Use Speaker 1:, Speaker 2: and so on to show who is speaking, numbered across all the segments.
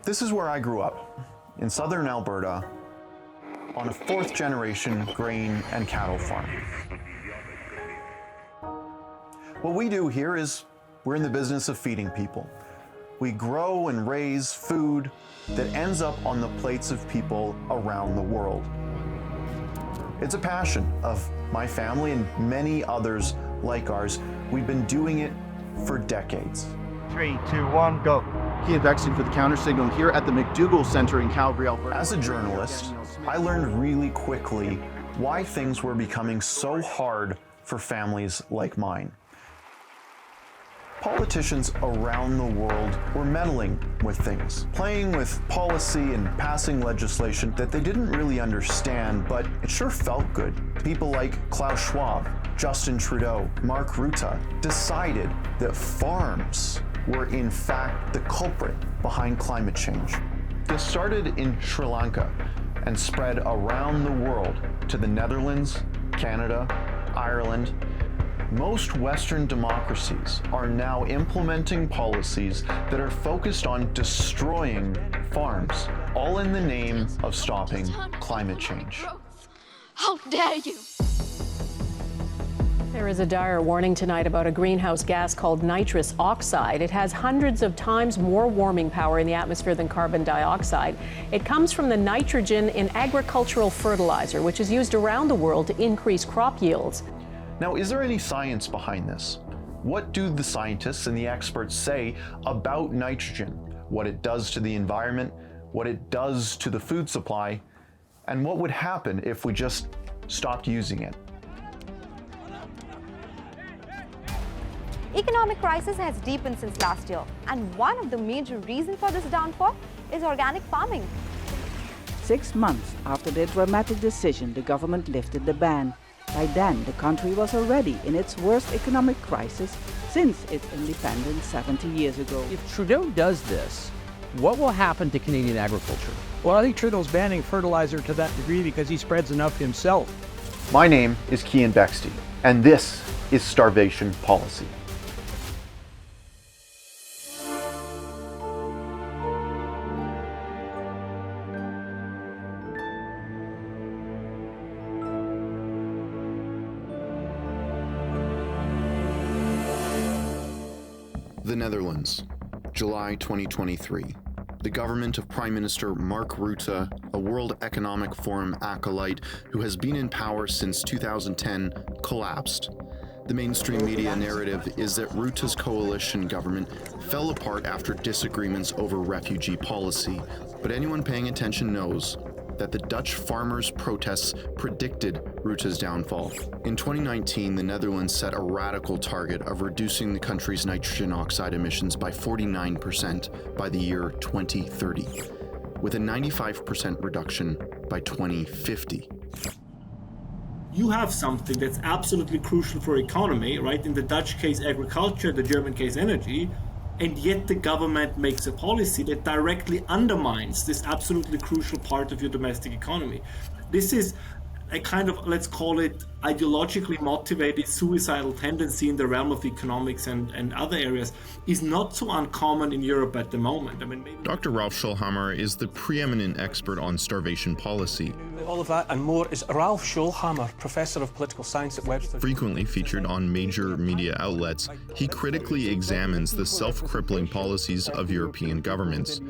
Speaker 1: This is where I grew up, in southern Alberta, on a fourth-generation grain and cattle farm. What we do here is we're in the business of feeding people. We grow and raise food that ends up on the plates of people around the world. It's a passion of my family and many others like ours. We've been doing it for decades.
Speaker 2: 3, 2, 1, go. Ian Bexton for the Counter Signal here at the McDougall Centre in Calgary, Alberta.
Speaker 1: As a journalist, I learned really quickly why things were becoming so hard for families like mine. Politicians around the world were meddling with things, playing with policy and passing legislation that they didn't really understand, but it sure felt good. People like Klaus Schwab, Justin Trudeau, Mark Rutte decided that farms were in fact the culprit behind climate change. This started in Sri Lanka and spread around the world to the Netherlands, Canada, Ireland. Most Western democracies are now implementing policies that are focused on destroying farms, all in the name of stopping climate change.
Speaker 3: How dare you!
Speaker 4: There is a dire warning tonight about a greenhouse gas called nitrous oxide. It has hundreds of times more warming power in the atmosphere than carbon dioxide. It comes from the nitrogen in agricultural fertilizer, which is used around the world to increase crop yields.
Speaker 1: Now, is there any science behind this? What do the scientists and the experts say about nitrogen? What it does to the environment, what it does to the food supply, and what would happen if we just stopped using it?
Speaker 5: Economic crisis has deepened since last year, and one of the major reasons for this downfall is organic farming.
Speaker 6: 6 months after their dramatic decision, the government lifted the ban. By then, the country was already in its worst economic crisis since its independence 70 years ago.
Speaker 7: If Trudeau does this, what will happen to Canadian agriculture?
Speaker 8: Well, I think Trudeau's banning fertilizer to that degree because he spreads enough himself.
Speaker 1: My name is Ian Bexton, and this is Starvation Policy. The Netherlands, July 2023. The government of Prime Minister Mark Rutte, a World Economic Forum acolyte who has been in power since 2010, collapsed. The mainstream media narrative is that Rutte's coalition government fell apart after disagreements over refugee policy, but anyone paying attention knows that the Dutch farmers' protests predicted Rutte's downfall. In 2019, the Netherlands set a radical target of reducing the country's nitrogen oxide emissions by 49% by the year 2030, with a 95% reduction by 2050.
Speaker 9: You have something that's absolutely crucial for economy, right? In the Dutch case, agriculture, the German case, energy. And yet the government makes a policy that directly undermines this absolutely crucial part of your domestic economy. This is a kind of, let's call it, ideologically motivated suicidal tendency in the realm of economics and other areas is not so uncommon in Europe at the moment. I mean, maybe
Speaker 10: Dr. Ralph Schulhammer is the preeminent expert on starvation policy.
Speaker 11: All of that and more is Ralph Schulhammer, Professor of Political Science at Webster.
Speaker 10: Frequently featured on major media outlets, he critically examines the self-crippling policies of European governments.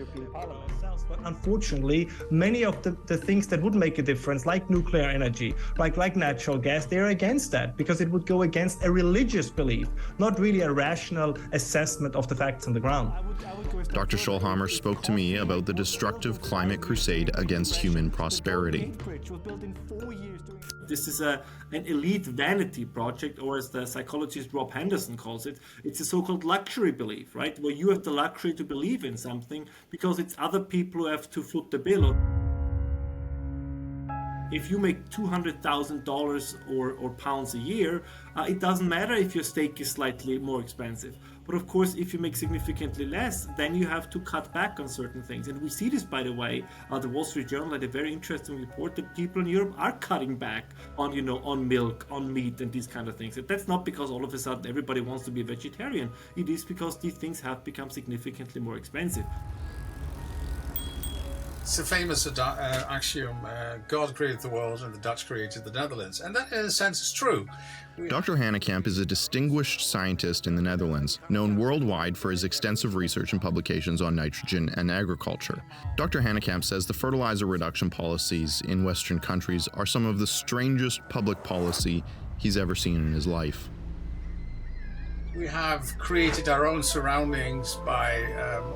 Speaker 12: But unfortunately, many of the things that would make a difference, like nuclear energy, like natural gas, they're against that because it would go against a religious belief, not really a rational assessment of the facts on the ground.
Speaker 10: Dr. Schulhammer spoke to me about the destructive climate crusade against human prosperity.
Speaker 9: This is an elite vanity project, or as the psychologist Rob Henderson calls it, it's a so-called luxury belief, right? Where you have the luxury to believe in something because it's other people who have to foot the bill. If you make $200,000 or pounds a year, it doesn't matter if your steak is slightly more expensive. But of course, if you make significantly less, then you have to cut back on certain things. And we see this, by the way, the Wall Street Journal had a very interesting report that people in Europe are cutting back on, on milk, on meat, and these kind of things. And that's not because all of a sudden everybody wants to be a vegetarian. It is because these things have become significantly more expensive.
Speaker 13: It's a famous axiom, God created the world and the Dutch created the Netherlands. And that, in a sense, is true.
Speaker 10: Dr. Hanekamp is a distinguished scientist in the Netherlands, known worldwide for his extensive research and publications on nitrogen and agriculture. Dr. Hanekamp says the fertilizer reduction policies in Western countries are some of the strangest public policy he's ever seen in his life.
Speaker 13: We have created our own surroundings by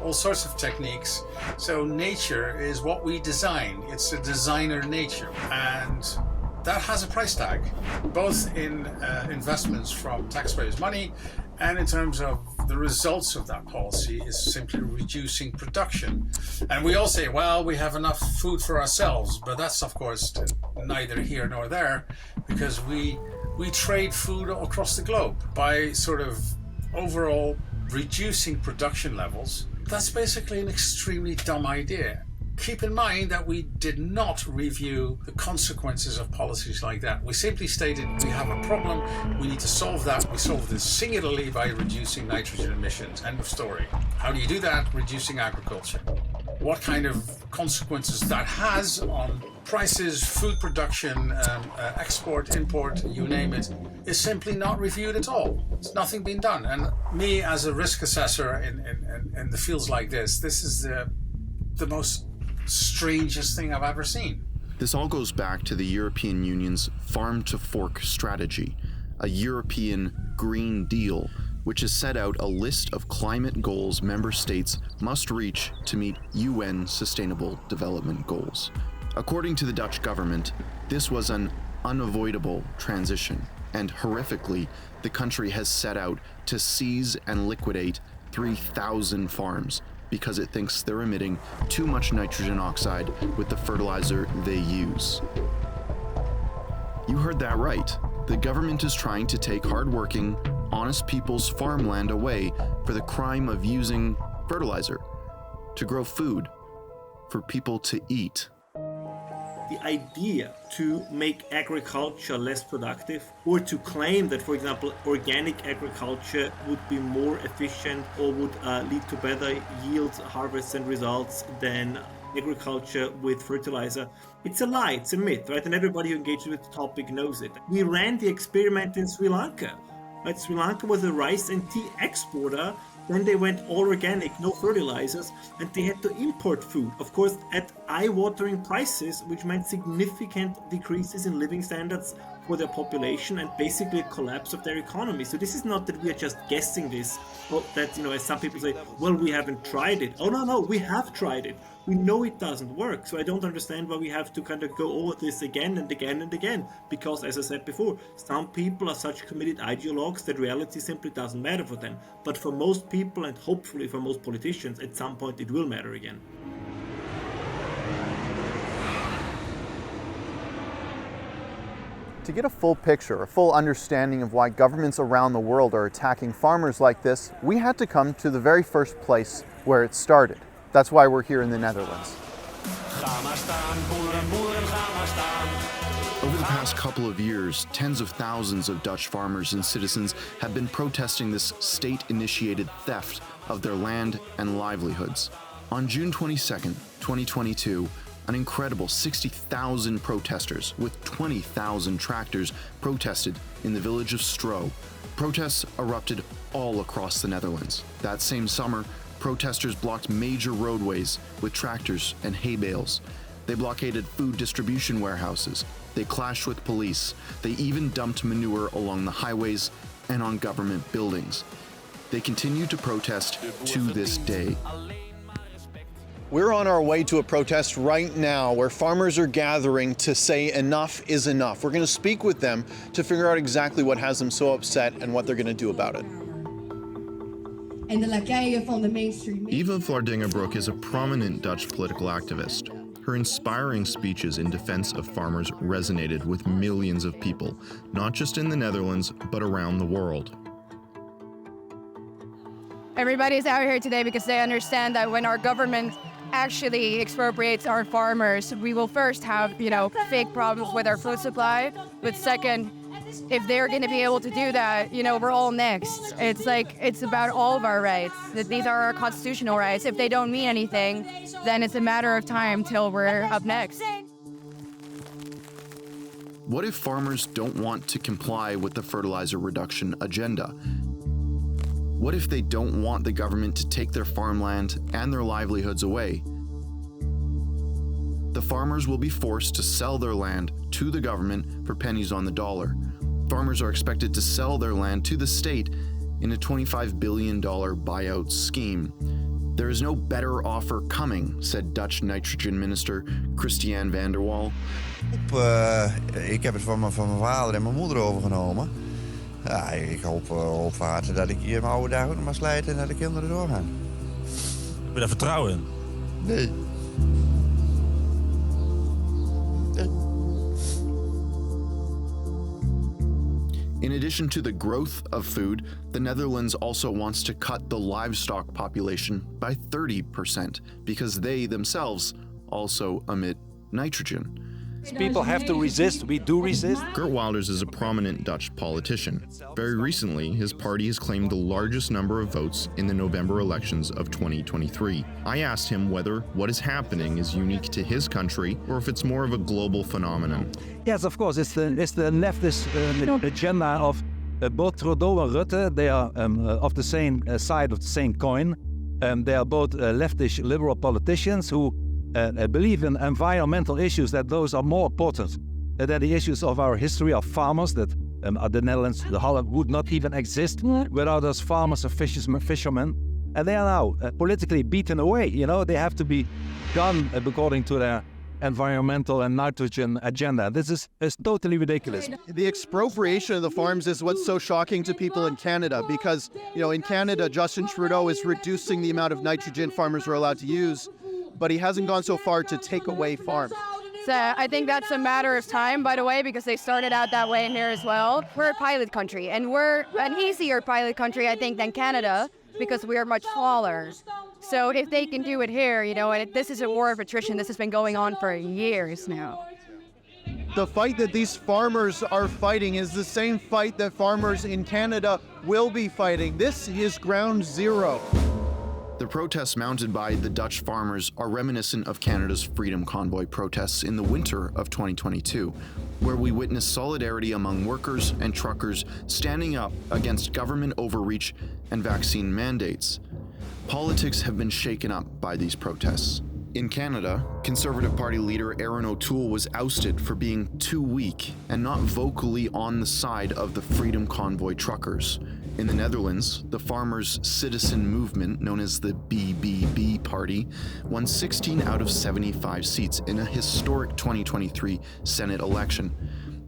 Speaker 13: all sorts of techniques. So nature is what we design. It's a designer nature. And that has a price tag, both in investments from taxpayers' money and in terms of the results of that policy is simply reducing production. And we all say, well, we have enough food for ourselves, but that's of course neither here nor there, because we trade food across the globe by sort of overall reducing production levels. That's basically an extremely dumb idea. Keep in mind that we did not review the consequences of policies like that. We simply stated we have a problem, we need to solve that. We solve this singularly by reducing nitrogen emissions. End of story. How do you do that? Reducing agriculture. What kind of consequences that has on prices, food production, export, import, you name it, is simply not reviewed at all. It's nothing been done. And me as a risk assessor in the fields like this is the most strangest thing I've ever seen.
Speaker 1: This all goes back to the European Union's Farm to Fork strategy, a European Green Deal, which has set out a list of climate goals member states must reach to meet UN Sustainable Development Goals. According to the Dutch government, this was an unavoidable transition, and horrifically, the country has set out to seize and liquidate 3,000 farms because it thinks they're emitting too much nitrogen oxide with the fertilizer they use. You heard that right. The government is trying to take hardworking, honest people's farmland away for the crime of using fertilizer to grow food for people to eat.
Speaker 9: The idea to make agriculture less productive, or to claim that, for example, organic agriculture would be more efficient or would lead to better yields, harvests and results than agriculture with fertilizer, it's a lie, it's a myth, right? And everybody who engages with the topic knows it. We ran the experiment in Sri Lanka. Right? Sri Lanka was a rice and tea exporter. Then they went all organic, no fertilizers, and they had to import food, of course, at eye-watering prices, which meant significant decreases in living standards for their population and basically a collapse of their economy. So this is not that we are just guessing this, or that, as some people say, well, we haven't tried it. Oh, no, we have tried it. We know it doesn't work. So I don't understand why we have to kind of go over this again and again and again. Because, as I said before, some people are such committed ideologues that reality simply doesn't matter for them. But for most people, and hopefully for most politicians, at some point it will matter again.
Speaker 2: To get a full picture, a full understanding of why governments around the world are attacking farmers like this, we had to come to the very first place where it started. That's why we're here in the Netherlands.
Speaker 1: Over the past couple of years, tens of thousands of Dutch farmers and citizens have been protesting this state-initiated theft of their land and livelihoods. On June 22nd, 2022, an incredible 60,000 protesters with 20,000 tractors protested in the village of Stro. Protests erupted all across the Netherlands. That same summer, protesters blocked major roadways with tractors and hay bales. They blockaded food distribution warehouses. They clashed with police. They even dumped manure along the highways and on government buildings. They continue to protest to this day.
Speaker 2: We're on our way to a protest right now where farmers are gathering to say enough is enough. We're going to speak with them to figure out exactly what has them so upset and what they're going to do about it.
Speaker 10: Eva Vlaardingerbroek is a prominent Dutch political activist. Her inspiring speeches in defense of farmers resonated with millions of people, not just in the Netherlands, but around the world.
Speaker 14: Everybody's out here today because they understand that when our government actually expropriates our farmers, we will first have, big problems with our food supply, but second, if they're going to be able to do that, you know, we're all next. It's like, it's about all of our rights. That these are our constitutional rights. If they don't mean anything, then it's a matter of time till we're up next.
Speaker 1: What if farmers don't want to comply with the fertilizer reduction agenda? What if they don't want the government to take their farmland and their livelihoods away? The farmers will be forced to sell their land to the government for pennies on the dollar. Farmers are expected to sell their land to the state in a $25 billion buyout scheme. There is no better offer coming, said Dutch nitrogen minister Christiane van der Wal.
Speaker 15: Ik heb het van mijn vader en mijn moeder overgenomen. Ja, ik hoop op water dat ik hier mijn oude dagen nog maar slijt en dat de kinderen doorgaan.
Speaker 16: Heb je daar vertrouwen in?
Speaker 15: Nee.
Speaker 1: In addition to the growth of food, the Netherlands also wants to cut the livestock population by 30% because they themselves also emit nitrogen.
Speaker 8: People have to resist. We do resist.
Speaker 10: Geert Wilders is a prominent Dutch politician. Very recently, his party has claimed the largest number of votes in the November elections of 2023. I asked him whether what is happening is unique to his country or if it's more of a global phenomenon.
Speaker 8: Yes, of course. It's the leftist agenda of both Trudeau and Rutte. They are of the same side of the same coin. They are both leftish liberal politicians who believe in environmental issues, that those are more important than the issues of our history of farmers, that the Netherlands, the Holland would not even exist without those farmers and fishermen. And they are now politically beaten away. You know, they have to be gone according to their environmental and nitrogen agenda. This is totally ridiculous.
Speaker 2: The expropriation of the farms is what's so shocking to people in Canada because, you know, in Canada, Justin Trudeau is reducing the amount of nitrogen farmers are allowed to use, but he hasn't gone so far to take away farms.
Speaker 14: So I think that's a matter of time, by the way, because they started out that way in here as well. We're a pilot country, and we're an easier pilot country, I think, than Canada, because we are much smaller. So if they can do it here, you know, and this is a war of attrition. This has been going on for years now.
Speaker 2: The fight that these farmers are fighting is the same fight that farmers in Canada will be fighting. This is ground zero.
Speaker 1: The protests mounted by the Dutch farmers are reminiscent of Canada's Freedom Convoy protests in the winter of 2022, where we witnessed solidarity among workers and truckers standing up against government overreach and vaccine mandates. Politics have been shaken up by these protests. In Canada, Conservative Party leader Erin O'Toole was ousted for being too weak and not vocally on the side of the Freedom Convoy truckers. In the Netherlands, the farmers' citizen movement, known as the BBB Party, won 16 out of 75 seats in a historic 2023 Senate election.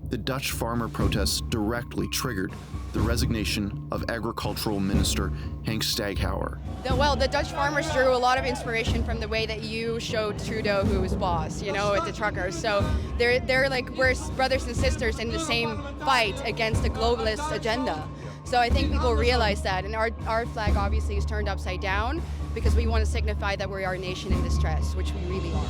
Speaker 1: The Dutch farmer protests directly triggered the resignation of Agricultural Minister Henk Staghouwer.
Speaker 14: Well, the Dutch farmers drew a lot of inspiration from the way that you showed Trudeau who was boss, you know, with the truckers. So they're like, we're brothers and sisters in the same fight against the globalist agenda. So I think people realize that, and our flag obviously is turned upside down because we want to signify that we are a nation in distress, which we really are.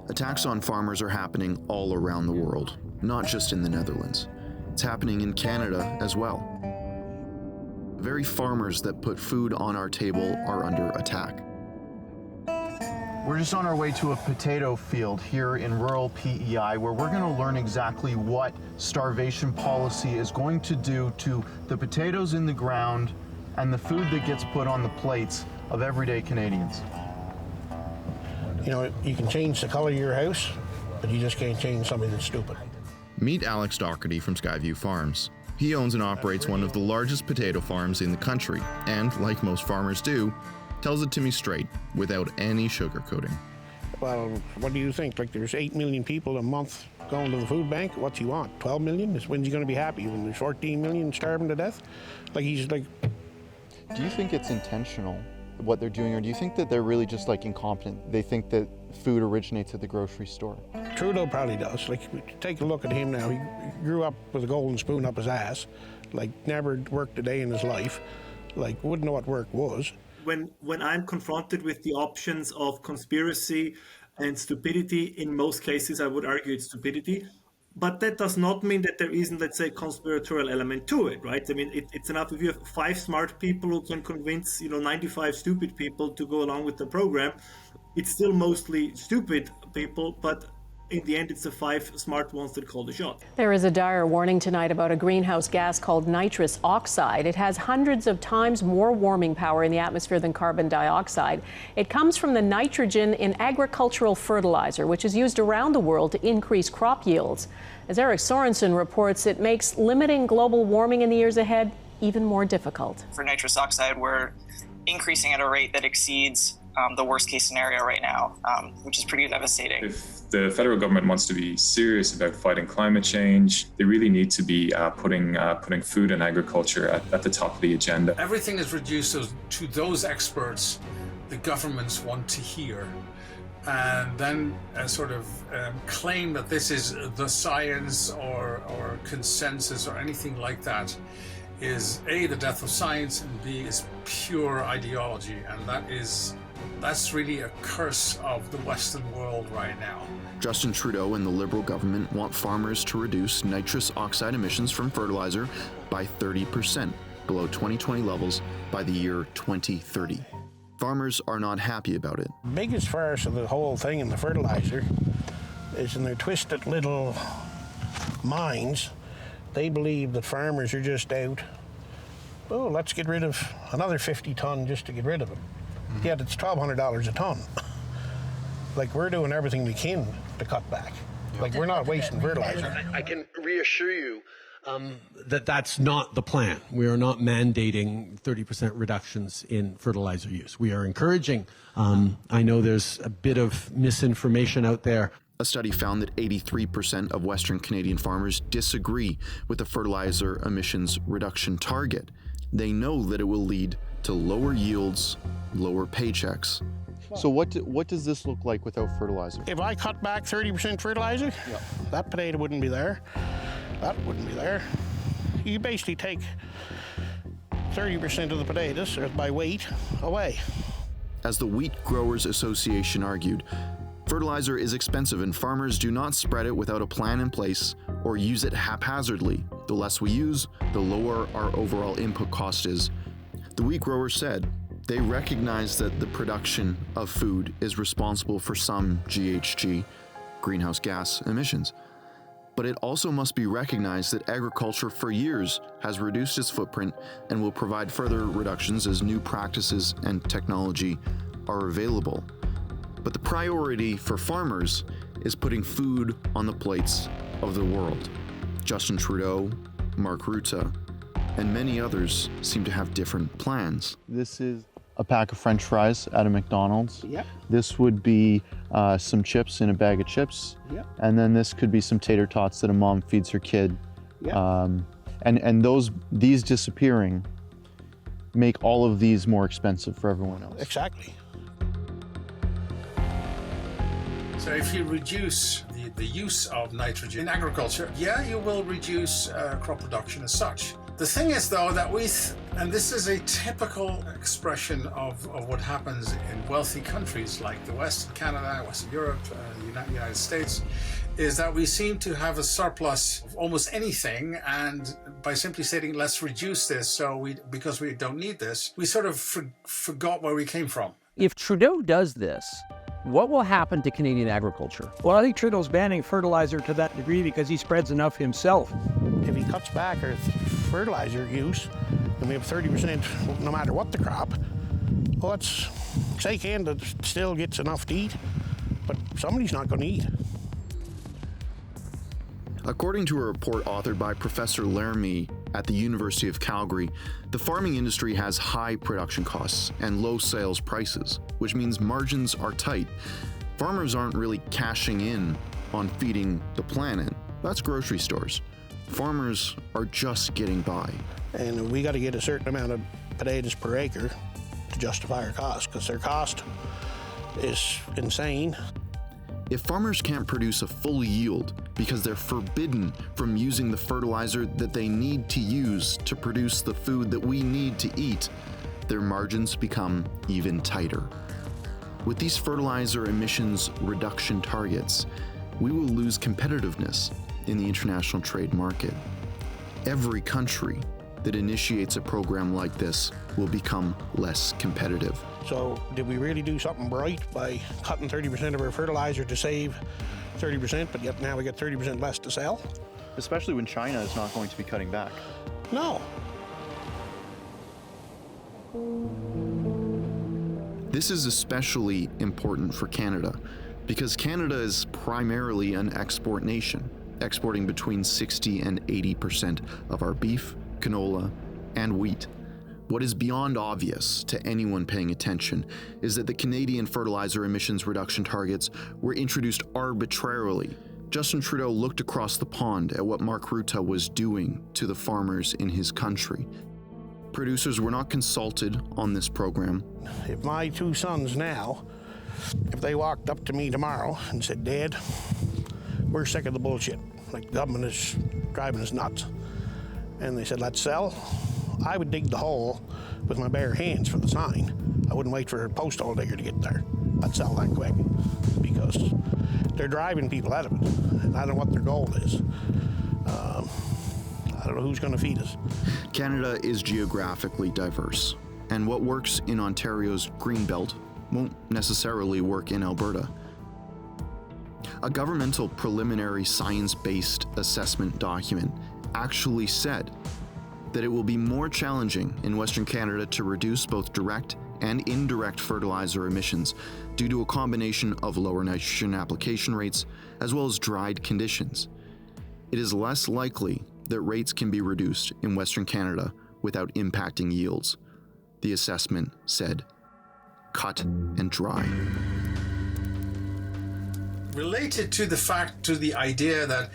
Speaker 1: Attacks on farmers are happening all around the world, not just in the Netherlands. It's happening in Canada as well. The very farmers that put food on our table are under attack. We're just on our way to a potato field here in rural PEI, where we're going to learn exactly what starvation policy is going to do to the potatoes in the ground and the food that gets put on the plates of everyday Canadians.
Speaker 17: You know, you can change the color of your house, but you just can't change something that's stupid.
Speaker 10: Meet Alex Doherty from Skyview Farms. He owns and operates one of the largest potato farms in the country, and like most farmers do, tells it to me straight, without any sugarcoating.
Speaker 17: Well, what do you think? Like, there's 8 million people a month going to the food bank. What's he want? 12 million? When's he going to be happy? When there's 14 million starving to death? Like, he's like...
Speaker 18: Do you think it's intentional, what they're doing, or do you think that they're really just, like, incompetent? They think that food originates at the grocery store?
Speaker 17: Trudeau probably does. Like, take a look at him now. He grew up with a golden spoon up his ass. Like, never worked a day in his life. Like, wouldn't know what work was.
Speaker 9: When I'm confronted with the options of conspiracy, and stupidity. In most cases, I would argue it's stupidity. But that does not mean that there isn't, let's say, conspiratorial element to it, right? I mean, it's enough if you have 5 smart people who can convince, 95 stupid people to go along with the program. It's still mostly stupid people, but in the end, it's the 5 smart ones that call the shot.
Speaker 4: There is a dire warning tonight about a greenhouse gas called nitrous oxide. It has hundreds of times more warming power in the atmosphere than carbon dioxide. It comes from the nitrogen in agricultural fertilizer, which is used around the world to increase crop yields. As Eric Sorensen reports, it makes limiting global warming in the years ahead even more difficult.
Speaker 19: For nitrous oxide, we're increasing at a rate that exceeds the worst case scenario right now, which is pretty devastating.
Speaker 20: If the federal government wants to be serious about fighting climate change, they really need to be putting food and agriculture at the top of the agenda.
Speaker 13: Everything is reduced to those experts the governments want to hear, and then claim that this is the science or consensus or anything like that is A, the death of science, and B, is pure ideology, and that's really a curse of the Western world right now.
Speaker 1: Justin Trudeau and the Liberal government want farmers to reduce nitrous oxide emissions from fertilizer by 30% below 2020 levels by the year 2030. Farmers are not happy about it.
Speaker 17: Biggest farce of the whole thing in the fertilizer is in their twisted little minds. They believe that farmers are just out, oh, let's get rid of another 50 ton just to get rid of them. Yet it's $1,200 a ton. Like, we're doing everything we can to cut back. Like, we're not wasting fertilizer.
Speaker 21: I can reassure you that that's not the plan. We are not mandating 30% reductions in fertilizer use. We are encouraging. I know there's a bit of misinformation out there.
Speaker 1: A study found that 83% of Western Canadian farmers disagree with the fertilizer emissions reduction target. They know that it will lead to lower yields, lower paychecks.
Speaker 18: So what does this look like without fertilizer?
Speaker 17: If I cut back 30% fertilizer, that potato wouldn't be there. That wouldn't be there. You basically take 30% of the potatoes, or by weight, away.
Speaker 1: As the Wheat Growers Association argued, fertilizer is expensive and farmers do not spread it without a plan in place or use it haphazardly. The less we use, the lower our overall input cost is. The wheat growers said they recognize that the production of food is responsible for some GHG, greenhouse gas emissions. But it also must be recognized that agriculture for years has reduced its footprint and will provide further reductions as new practices and technology are available. But the priority for farmers is putting food on the plates of the world. Justin Trudeau, Mark Rutte, and many others seem to have different plans.
Speaker 18: This is a pack of French fries at a McDonald's.
Speaker 17: Yep.
Speaker 18: This would be some chips in a bag of chips.
Speaker 17: Yep.
Speaker 18: And then this could be some tater tots that a mom feeds her kid.
Speaker 17: Yep.
Speaker 18: And these disappearing make all of these more expensive for everyone else.
Speaker 17: Exactly.
Speaker 13: So if you reduce the use of nitrogen in agriculture, yeah, you will reduce crop production as such. The thing is, though, that and this is a typical expression of what happens in wealthy countries like the West, Canada, Western Europe, the United States, is that we seem to have a surplus of almost anything, and by simply stating, let's reduce this because we don't need this, we sort of forgot where we came from.
Speaker 7: If Trudeau does this, what will happen to Canadian agriculture?
Speaker 22: Well, I think Trudeau's banning fertilizer to that degree because he spreads enough himself.
Speaker 17: If he cuts back our fertilizer use, and we have 30% no matter what the crop, well, it's shake hand that still gets enough to eat, but somebody's not going to eat.
Speaker 1: According to a report authored by Professor Laramie at the University of Calgary, the farming industry has high production costs and low sales prices, which means margins are tight. Farmers aren't really cashing in on feeding the planet. That's grocery stores. Farmers are just getting by.
Speaker 17: And we got to get a certain amount of potatoes per acre to justify our cost, because their cost is insane.
Speaker 1: If farmers can't produce a full yield because they're forbidden from using the fertilizer that they need to use to produce the food that we need to eat, their margins become even tighter. With these fertilizer emissions reduction targets, we will lose competitiveness in the international trade market. Every country that initiates a program like this will become less competitive.
Speaker 17: So did we really do something right by cutting 30% of our fertilizer to save 30%, but yet now we get 30% less to sell?
Speaker 18: Especially when China is not going to be cutting back.
Speaker 17: No.
Speaker 1: This is especially important for Canada because Canada is primarily an export nation, exporting between 60 and 80% of our beef, canola, and wheat. What is beyond obvious to anyone paying attention is that the Canadian fertilizer emissions reduction targets were introduced arbitrarily. Justin Trudeau looked across the pond at what Mark Rutte was doing to the farmers in his country. Producers were not consulted on this program.
Speaker 17: If my two sons now, if they walked up to me tomorrow and said, "Dad, we're sick of the bullshit, like the government is driving us nuts," and they said, "Let's sell," I would dig the hole with my bare hands for the sign. I wouldn't wait for a postal digger to get there. I'd sell that quick because they're driving people out of it, and I don't know what their goal is. I don't know who's going to feed us.
Speaker 1: Canada is geographically diverse, and what works in Ontario's Greenbelt won't necessarily work in Alberta. A governmental preliminary science-based assessment document actually said that it will be more challenging in Western Canada to reduce both direct and indirect fertilizer emissions due to a combination of lower nitrogen application rates as well as dried conditions. It is less likely that rates can be reduced in Western Canada without impacting yields. The assessment said, cut and dry.
Speaker 13: Related to the idea that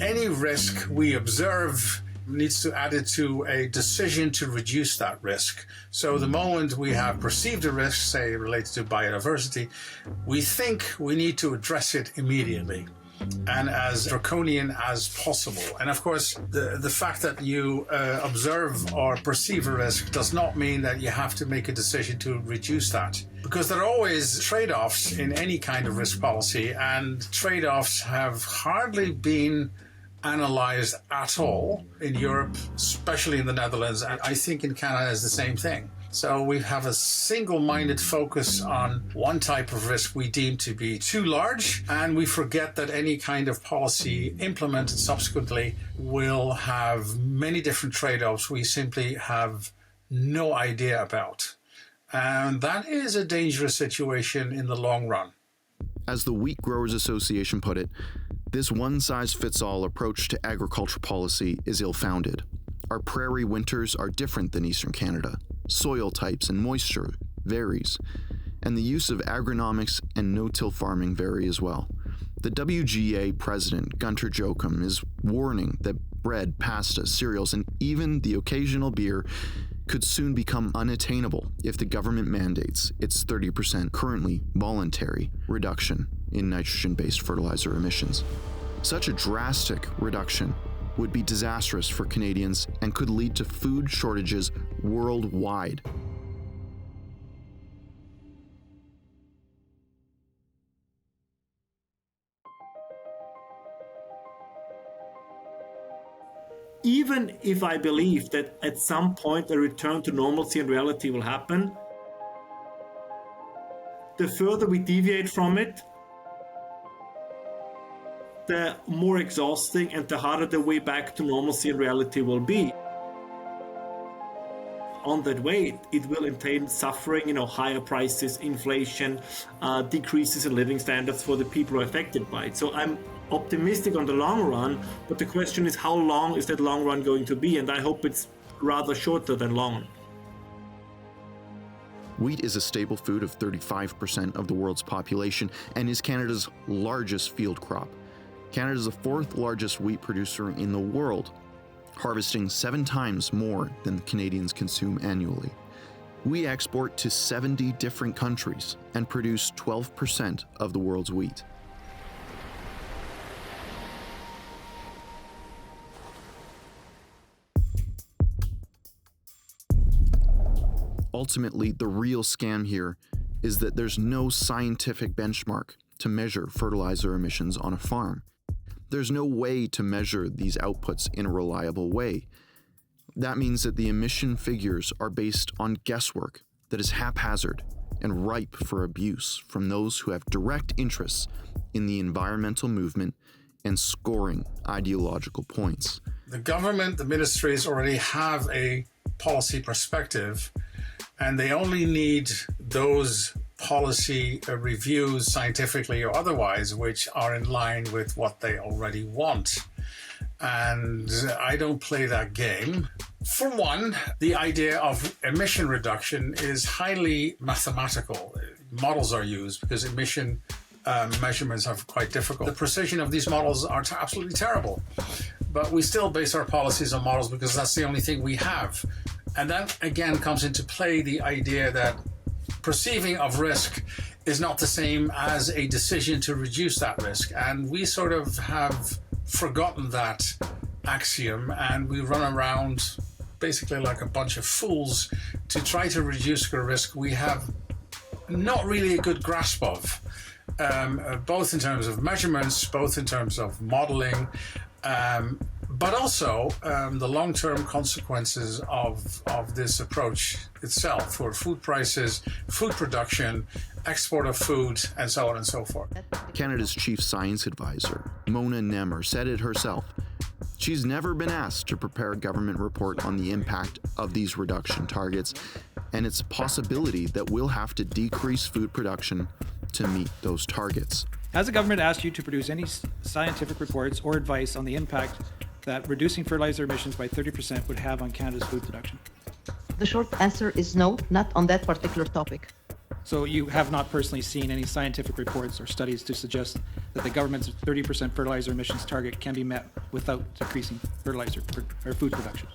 Speaker 13: any risk we observe needs to add it to a decision to reduce that risk. So the moment we have perceived a risk, say related to biodiversity, we think we need to address it immediately and as draconian as possible. And of course, the fact that you observe or perceive a risk does not mean that you have to make a decision to reduce that. Because there are always trade-offs in any kind of risk policy, and trade-offs have hardly been analyzed at all in Europe, especially in the Netherlands, and I think in Canada is the same thing. So we have a single-minded focus on one type of risk we deem to be too large, and we forget that any kind of policy implemented subsequently will have many different trade-offs we simply have no idea about. And that is a dangerous situation in the long run.
Speaker 1: As the Wheat Growers Association put it, this one-size-fits-all approach to agriculture policy is ill-founded. Our prairie winters are different than Eastern Canada. Soil types and moisture varies, and the use of agronomics and no-till farming vary as well. The WGA president, Gunter Jochum, is warning that bread, pasta, cereals, and even the occasional beer could soon become unattainable if the government mandates its 30% currently voluntary reduction in nitrogen-based fertilizer emissions. Such a drastic reduction would be disastrous for Canadians and could lead to food shortages worldwide.
Speaker 9: Even if I believe that at some point a return to normalcy and reality will happen, the further we deviate from it, the more exhausting and the harder the way back to normalcy and reality will be. On that way, it will entail suffering, higher prices, inflation, decreases in living standards for the people who are affected by it. So I'm optimistic on the long run, but the question is, how long is that long run going to be? And I hope it's rather shorter than long.
Speaker 1: Wheat is a staple food of 35% of the world's population and is Canada's largest field crop. Canada is the fourth largest wheat producer in the world, harvesting 7 times more than Canadians consume annually. We export to 70 different countries and produce 12% of the world's wheat. Ultimately, the real scam here is that there's no scientific benchmark to measure fertilizer emissions on a farm. There's no way to measure these outputs in a reliable way. That means that the emission figures are based on guesswork that is haphazard and ripe for abuse from those who have direct interests in the environmental movement and scoring ideological points.
Speaker 13: The government, the ministries already have a policy perspective, and they only need those policy reviews, scientifically or otherwise, which are in line with what they already want. And I don't play that game. For one, the idea of emission reduction is highly mathematical. Models are used because emission measurements are quite difficult. The precision of these models are absolutely terrible. But we still base our policies on models because that's the only thing we have. And that, again, comes into play the idea that perceiving of risk is not the same as a decision to reduce that risk. And we sort of have forgotten that axiom, and we run around basically like a bunch of fools to try to reduce the risk we have not really a good grasp of, both in terms of measurements, both in terms of modeling, but also the long-term consequences of this approach itself for food prices, food production, export of food, and so on and so forth.
Speaker 1: Canada's chief science advisor, Mona Nemer, said it herself. She's never been asked to prepare a government report on the impact of these reduction targets, and its possibility that we'll have to decrease food production to meet those targets.
Speaker 3: Has the government asked you to produce any scientific reports or advice on the impact that reducing fertilizer emissions by 30% would have on Canada's food production?
Speaker 5: The short answer is no, not on that particular topic.
Speaker 3: So you have not personally seen any scientific reports or studies to suggest that the government's 30% fertilizer emissions target can be met without decreasing fertilizer or food production,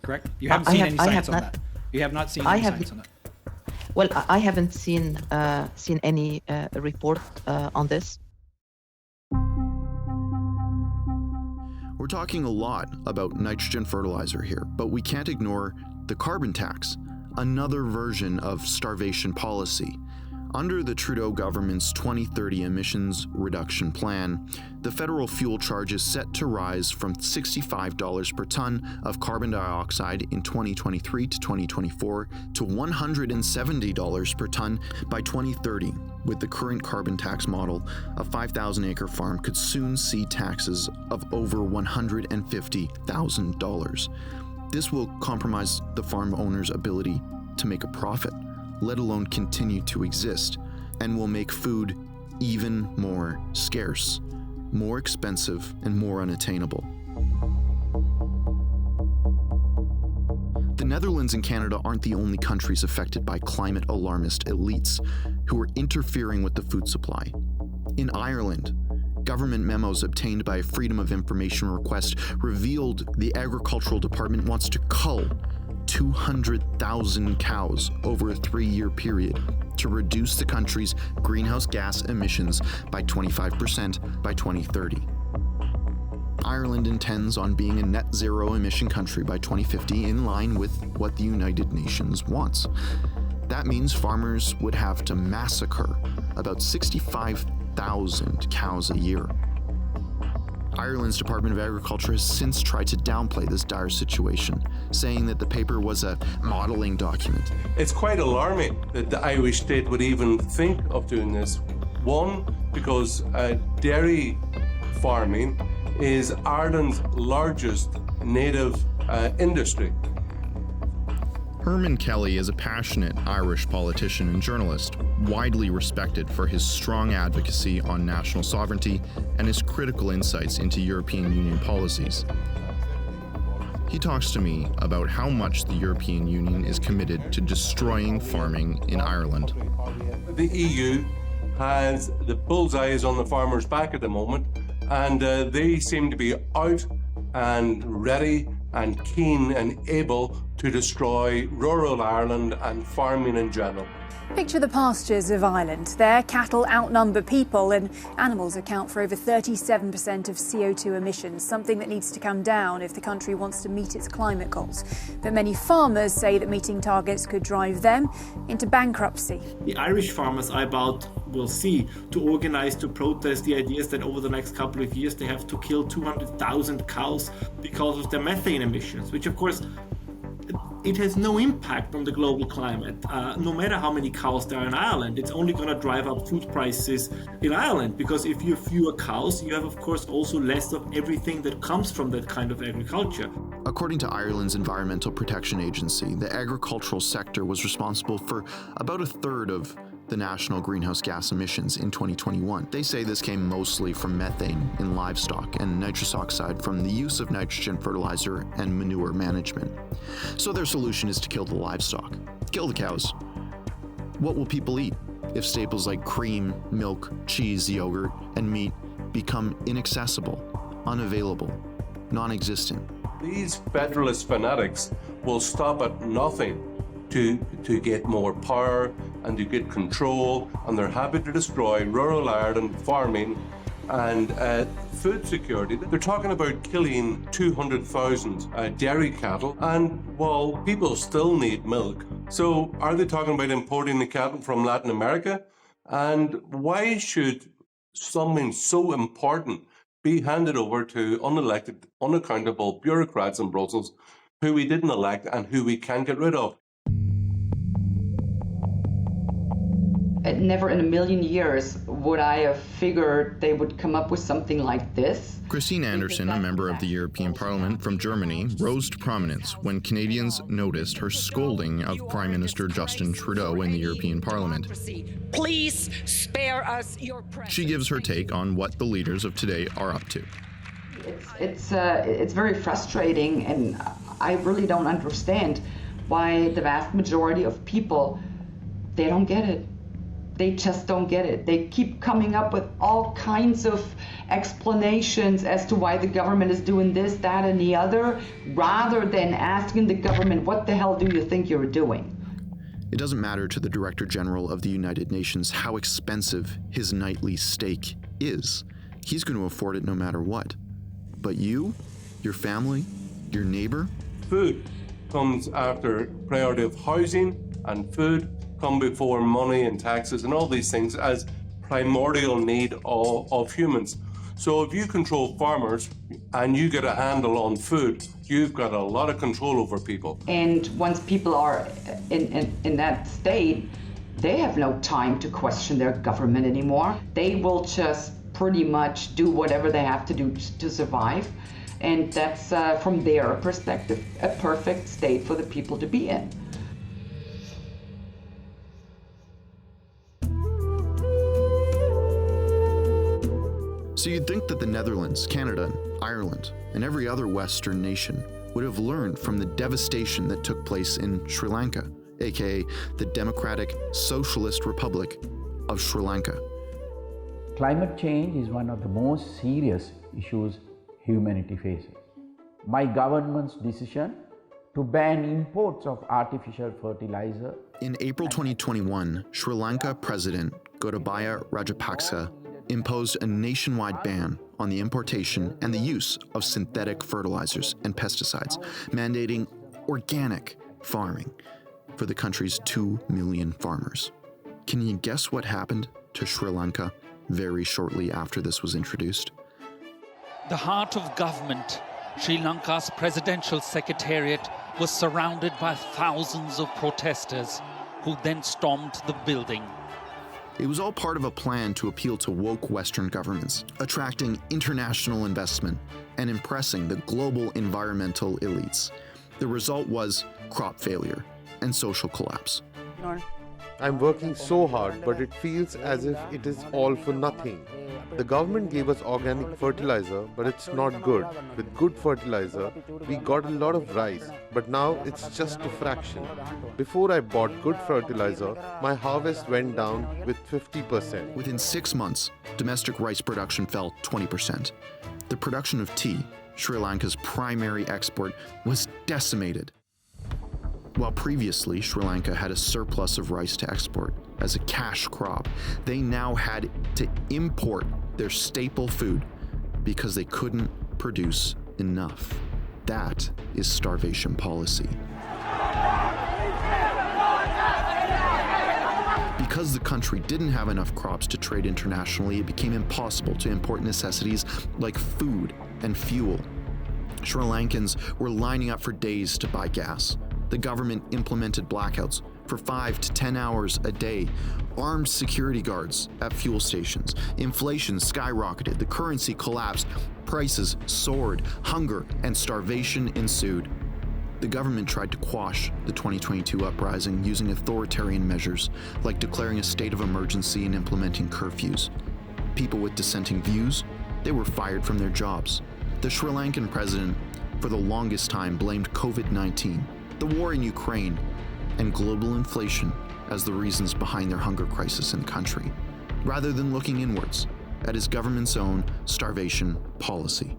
Speaker 3: correct? You haven't seen any science on that. You have not seen any science on that.
Speaker 5: Well, I haven't seen any report on this.
Speaker 1: We're talking a lot about nitrogen fertilizer here, but we can't ignore the carbon tax, another version of starvation policy. Under the Trudeau government's 2030 emissions reduction plan, the federal fuel charge is set to rise from $65 per ton of carbon dioxide in 2023 to 2024 to $170 per ton by 2030. With the current carbon tax model, a 5,000-acre farm could soon see taxes of over $150,000. This will compromise the farm owner's ability to make a profit, let alone continue to exist, and will make food even more scarce, more expensive, and more unattainable. The Netherlands and Canada aren't the only countries affected by climate alarmist elites who are interfering with the food supply. In Ireland, government memos obtained by a Freedom of Information request revealed the Agricultural Department wants to cull 200,000 cows over a 3-year period to reduce the country's greenhouse gas emissions by 25% by 2030. Ireland intends on being a net zero emission country by 2050 in line with what the United Nations wants. That means farmers would have to massacre about 65,000 cows a year. Ireland's Department of Agriculture has since tried to downplay this dire situation, saying that the paper was a modeling document.
Speaker 23: It's quite alarming that the Irish state would even think of doing this. One, because dairy farming is Ireland's largest native industry.
Speaker 10: Herman Kelly is a passionate Irish politician and journalist, widely respected for his strong advocacy on national sovereignty and his critical insights into European Union policies. He talks to me about how much the European Union is committed to destroying farming in Ireland.
Speaker 23: The EU has the bullseyes on the farmers' back at the moment, and they seem to be out and ready and keen and able to destroy rural Ireland and farming in general.
Speaker 6: Picture the pastures of Ireland. There, cattle outnumber people and animals account for over 37% of CO2 emissions, something that needs to come down if the country wants to meet its climate goals. But many farmers say that meeting targets could drive them into bankruptcy.
Speaker 9: The Irish farmers, I about will see, to organize to protest the ideas that over the next couple of years they have to kill 200,000 cows because of their methane emissions, which of course it has no impact on the global climate. No matter how many cows there are in Ireland, it's only going to drive up food prices in Ireland, because if you have fewer cows, you have of course also less of everything that comes from that kind of agriculture.
Speaker 1: According to Ireland's Environmental Protection Agency, the agricultural sector was responsible for about a third of the national greenhouse gas emissions in 2021. They say this came mostly from methane in livestock and nitrous oxide from the use of nitrogen fertilizer and manure management. So their solution is to kill the livestock, kill the cows. What will people eat if staples like cream, milk, cheese, yogurt, and meat become inaccessible, unavailable, non-existent?
Speaker 23: These federalist fanatics will stop at nothing to get more power and to get control, and they're happy to destroy rural Ireland farming and food security. They're talking about killing 200,000 dairy cattle, and well, people still need milk. So are they talking about importing the cattle from Latin America? And why should something so important be handed over to unelected, unaccountable bureaucrats in Brussels who we didn't elect and who we can't get rid of?
Speaker 11: Never in a million years would I have figured they would come up with something like this.
Speaker 10: Christine Anderson, a member of the European Parliament from Germany, rose to prominence when Canadians noticed her scolding of Prime Minister Justin Trudeau in the European Parliament.
Speaker 12: Please spare us your press.
Speaker 10: She gives her take on what the leaders of today are up to.
Speaker 11: It's very frustrating, and I really don't understand why the vast majority of people, they don't get it. They just don't get it. They keep coming up with all kinds of explanations as to why the government is doing this, that, and the other, rather than asking the government, what the hell do you think you're doing?
Speaker 1: It doesn't matter to the Director General of the United Nations how expensive his nightly steak is. He's going to afford it no matter what. But you, your family, your neighbor?
Speaker 23: Food comes after priority of housing, and food come before money and taxes and all these things as primordial need of humans. So if you control farmers and you get a handle on food, you've got a lot of control over people.
Speaker 11: And once people are in that state, they have no time to question their government anymore. They will just pretty much do whatever they have to do to survive. And that's, from their perspective, a perfect state for the people to be in.
Speaker 1: So you'd think that the Netherlands, Canada, Ireland, and every other Western nation would have learned from the devastation that took place in Sri Lanka, aka the Democratic Socialist Republic of Sri Lanka.
Speaker 24: Climate change is one of the most serious issues humanity faces. My government's decision to ban imports of artificial fertilizer.
Speaker 1: In April 2021, Sri Lanka President Gotabaya Rajapaksa imposed a nationwide ban on the importation and the use of synthetic fertilizers and pesticides, mandating organic farming for the country's 2 million farmers. Can you guess what happened to Sri Lanka very shortly after this was introduced?
Speaker 25: The heart of government, Sri Lanka's presidential secretariat, was surrounded by thousands of protesters who then stormed the building.
Speaker 1: It was all part of a plan to appeal to woke Western governments, attracting international investment and impressing the global environmental elites. The result was crop failure and social collapse.
Speaker 26: I'm working so hard, but it feels as if it is all for nothing. The government gave us organic fertilizer, but it's not good. With good fertilizer, we got a lot of rice, but now it's just a fraction. Before I bought good fertilizer, my harvest went down with 50%.
Speaker 1: Within 6 months, domestic rice production fell 20%. The production of tea, Sri Lanka's primary export, was decimated. While previously Sri Lanka had a surplus of rice to export as a cash crop, they now had to import their staple food because they couldn't produce enough. That is starvation policy. Because the country didn't have enough crops to trade internationally, it became impossible to import necessities like food and fuel. Sri Lankans were lining up for days to buy gas. The government implemented blackouts for 5 to 10 hours a day, armed security guards at fuel stations. Inflation skyrocketed, the currency collapsed, prices soared, hunger and starvation ensued. The government tried to quash the 2022 uprising using authoritarian measures like declaring a state of emergency and implementing curfews. People with dissenting views, they were fired from their jobs. The Sri Lankan president, for the longest time, blamed COVID-19, the war in Ukraine, and global inflation as the reasons behind their hunger crisis in the country, rather than looking inwards at his government's own starvation policy.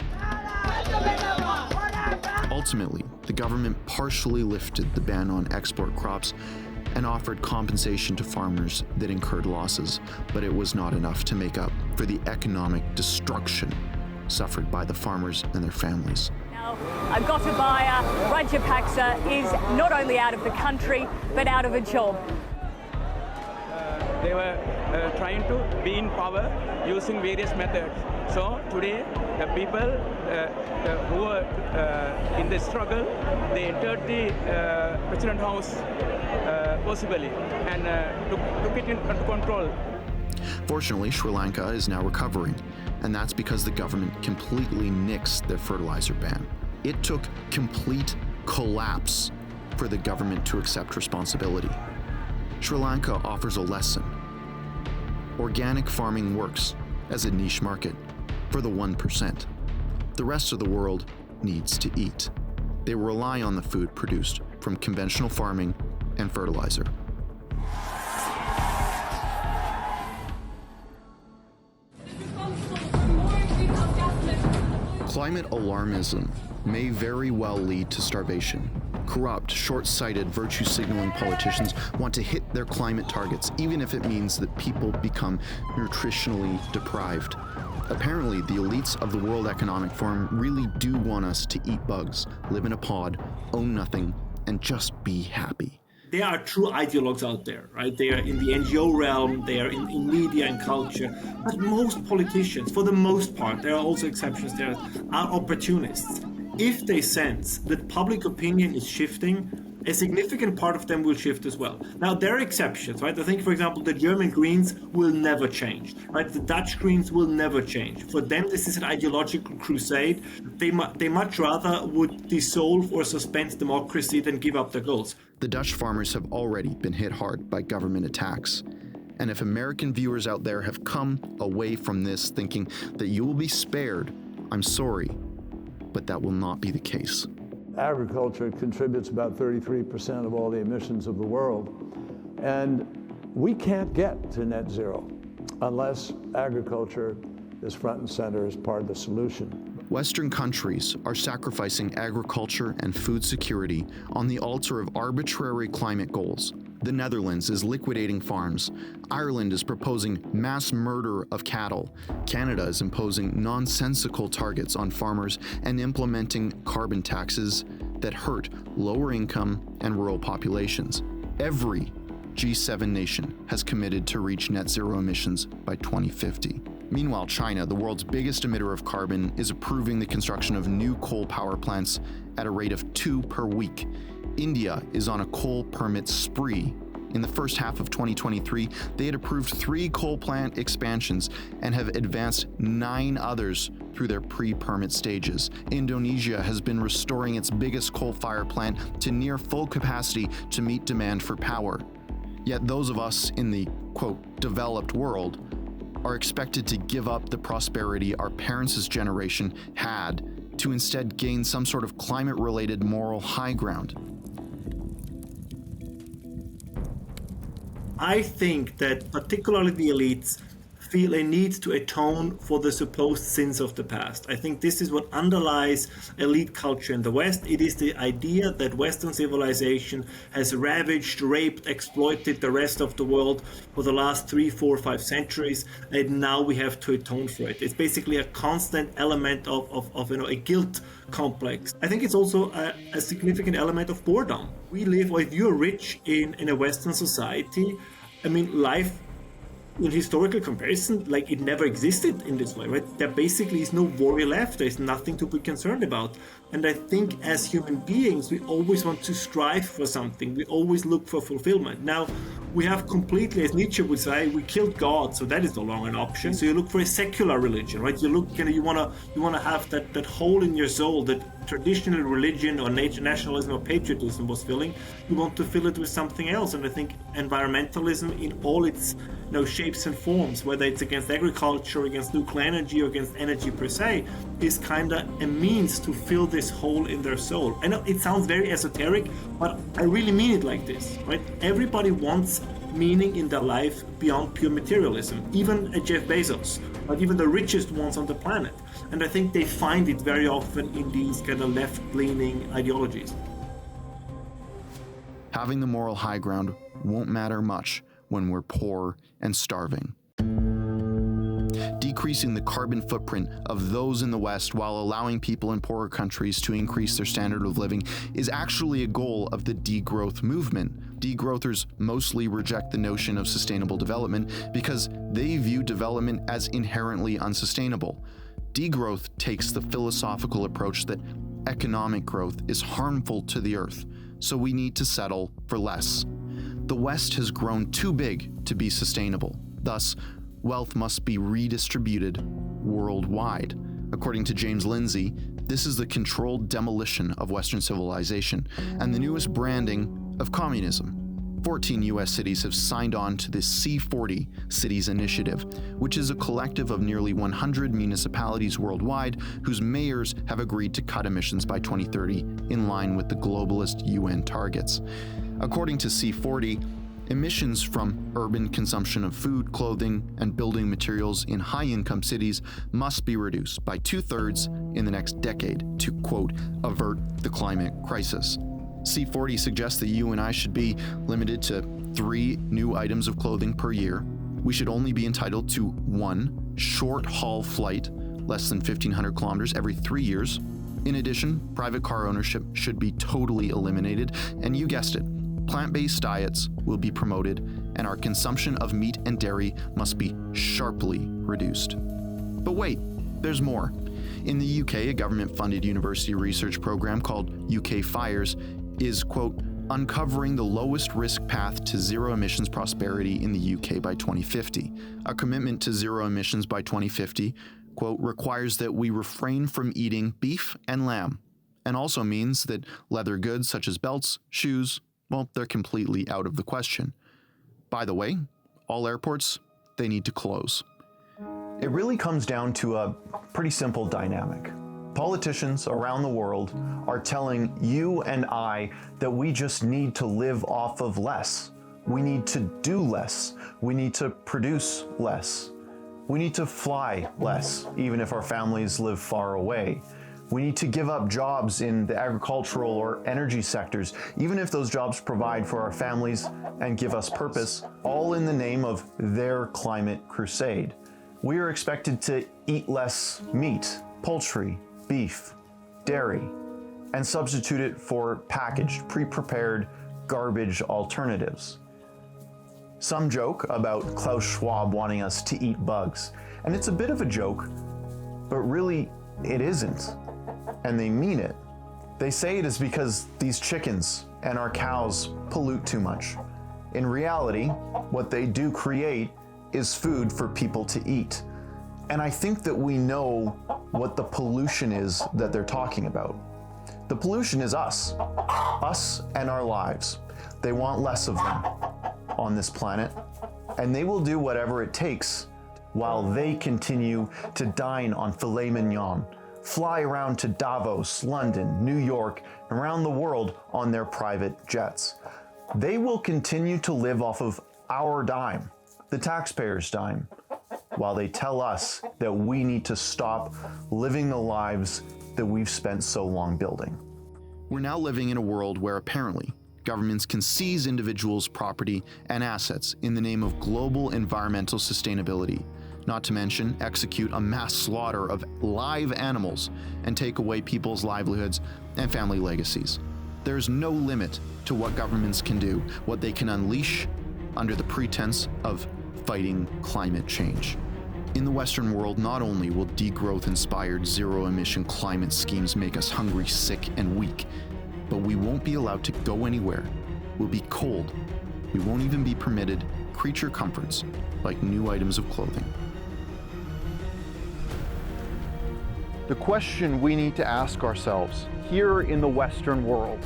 Speaker 1: Ultimately, the government partially lifted the ban on export crops and offered compensation to farmers that incurred losses, but it was not enough to make up for the economic destruction suffered by the farmers and their families.
Speaker 2: Now, Gotabaya Rajapaksa is not only out of the country, but out of a job.
Speaker 4: They were trying to be in power using various methods. So today, the people who were in the struggle, they entered the President House possibly and took it under control.
Speaker 1: Fortunately, Sri Lanka is now recovering, and that's because the government completely nixed their fertilizer ban. It took complete collapse for the government to accept responsibility. Sri Lanka offers a lesson. Organic farming works as a niche market for the 1%. The rest of the world needs to eat. They rely on the food produced from conventional farming and fertilizer. Climate alarmism may very well lead to starvation. Corrupt, short-sighted, virtue-signaling politicians want to hit their climate targets, even if it means that people become nutritionally deprived. Apparently, the elites of the World Economic Forum really do want us to eat bugs, live in a pod, own nothing, and just be happy.
Speaker 9: There are true ideologues out there, right? They are in the NGO realm, they are in media and culture. But most politicians, for the most part, there are also exceptions there, are opportunists. If they sense that public opinion is shifting, a significant part of them will shift as well. Now, there are exceptions, right? I think, for example, the German Greens will never change, right? The Dutch Greens will never change. For them, this is an ideological crusade. They much rather would dissolve or suspend democracy than give up their goals.
Speaker 1: The Dutch farmers have already been hit hard by government attacks. And if American viewers out there have come away from this thinking that you will be spared, I'm sorry, but that will not be the case.
Speaker 8: Agriculture contributes about 33% of all the emissions of the world. And we can't get to net zero unless agriculture is front and center as part of the solution.
Speaker 1: Western countries are sacrificing agriculture and food security on the altar of arbitrary climate goals. The Netherlands is liquidating farms. Ireland is proposing mass murder of cattle. Canada is imposing nonsensical targets on farmers and implementing carbon taxes that hurt lower income and rural populations. Every G7 nation has committed to reach net zero emissions by 2050. Meanwhile, China, the world's biggest emitter of carbon, is approving the construction of new coal power plants at a rate of 2 per week. India is on a coal permit spree. In the first half of 2023, they had approved 3 coal plant expansions and have advanced 9 others through their pre-permit stages. Indonesia has been restoring its biggest coal-fired plant to near full capacity to meet demand for power. Yet those of us in the, quote, developed world are expected to give up the prosperity our parents' generation had to instead gain some sort of climate-related moral high ground.
Speaker 9: I think that particularly the elites feel a need to atone for the supposed sins of the past. I think this is what underlies elite culture in the West. It is the idea that Western civilization has ravaged, raped, exploited the rest of the world for the last 3, 4, 5 centuries, and now we have to atone for it. It's basically a constant element of a guilt complex. I think it's also a significant element of boredom. We live, or if you're rich in a Western society, I mean, life in historical comparison, like, it never existed in this way, right? There basically is no worry left. There's nothing to be concerned about. And I think as human beings, we always want to strive for something. We always look for fulfillment. Now, we have completely, as Nietzsche would say, we killed God, so that is no longer an option. So you look for a secular religion, right? You look, you want to have that hole in your soul that traditional religion or nationalism or patriotism was filling. You want to fill it with something else. And I think environmentalism in all its shapes and forms, whether it's against agriculture, against nuclear energy, or against energy per se, is kind of a means to fill this hole in their soul. I know it sounds very esoteric, but I really mean it like this, right? Everybody wants meaning in their life beyond pure materialism, even a Jeff Bezos, but even the richest ones on the planet. And I think they find it very often in these kind of left-leaning ideologies.
Speaker 1: Having the moral high ground won't matter much when we're poor and starving. Decreasing the carbon footprint of those in the West while allowing people in poorer countries to increase their standard of living is actually a goal of the degrowth movement. Degrowthers mostly reject the notion of sustainable development because they view development as inherently unsustainable. Degrowth takes the philosophical approach that economic growth is harmful to the earth, so we need to settle for less. The West has grown too big to be sustainable. Thus, wealth must be redistributed worldwide. According to James Lindsay, this is the controlled demolition of Western civilization and the newest branding of communism. 14 U.S. cities have signed on to the C40 Cities Initiative, which is a collective of nearly 100 municipalities worldwide whose mayors have agreed to cut emissions by 2030 in line with the globalist UN targets. According to C40, emissions from urban consumption of food, clothing, and building materials in high-income cities must be reduced by 2/3 in the next decade to, quote, avert the climate crisis. C40 suggests that you and I should be limited to 3 new items of clothing per year. We should only be entitled to 1 short-haul flight, less than 1,500 kilometers, every 3 years. In addition, private car ownership should be totally eliminated, and you guessed it, plant-based diets will be promoted, and our consumption of meat and dairy must be sharply reduced. But wait, there's more. In the UK, a government-funded university research program called UK Fires is, quote, uncovering the lowest risk path to zero emissions prosperity in the UK by 2050. A commitment to zero emissions by 2050, quote, requires that we refrain from eating beef and lamb, and also means that leather goods such as belts, shoes, well, they're completely out of the question. By the way, all airports, they need to close. It really comes down to a pretty simple dynamic. Politicians around the world are telling you and I that we just need to live off of less. We need to do less. We need to produce less. We need to fly less, even if our families live far away. We need to give up jobs in the agricultural or energy sectors, even if those jobs provide for our families and give us purpose, all in the name of their climate crusade. We are expected to eat less meat, poultry, beef, dairy, and substitute it for packaged, pre-prepared garbage alternatives. Some joke about Klaus Schwab wanting us to eat bugs, and it's a bit of a joke, but really it isn't, and they mean it. They say it is because these chickens and our cows pollute too much. In reality, what they do create is food for people to eat. And I think that we know what the pollution is that they're talking about. The pollution is us and our lives. They want less of them on this planet, and they will do whatever it takes while they continue to dine on filet mignon, fly around to Davos, London, New York, and around the world on their private jets. They will continue to live off of our dime, the taxpayers' dime. while they tell us that we need to stop living the lives that we've spent so long building. We're now living in a world where apparently governments can seize individuals' property and assets in the name of global environmental sustainability, not to mention execute a mass slaughter of live animals and take away people's livelihoods and family legacies. There's no limit to what governments can do, what they can unleash under the pretense of fighting climate change. In the Western world, not only will degrowth-inspired zero-emission climate schemes make us hungry, sick, and weak, but we won't be allowed to go anywhere. We'll be cold. We won't even be permitted creature comforts like new items of clothing. The question we need to ask ourselves here in the Western world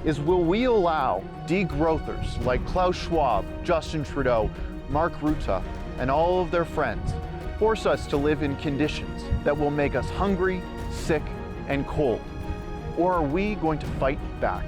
Speaker 1: is, will we allow degrowthers like Klaus Schwab, Justin Trudeau, Mark Rutte, and all of their friends force us to live in conditions that will make us hungry, sick, and cold? Or are we going to fight back?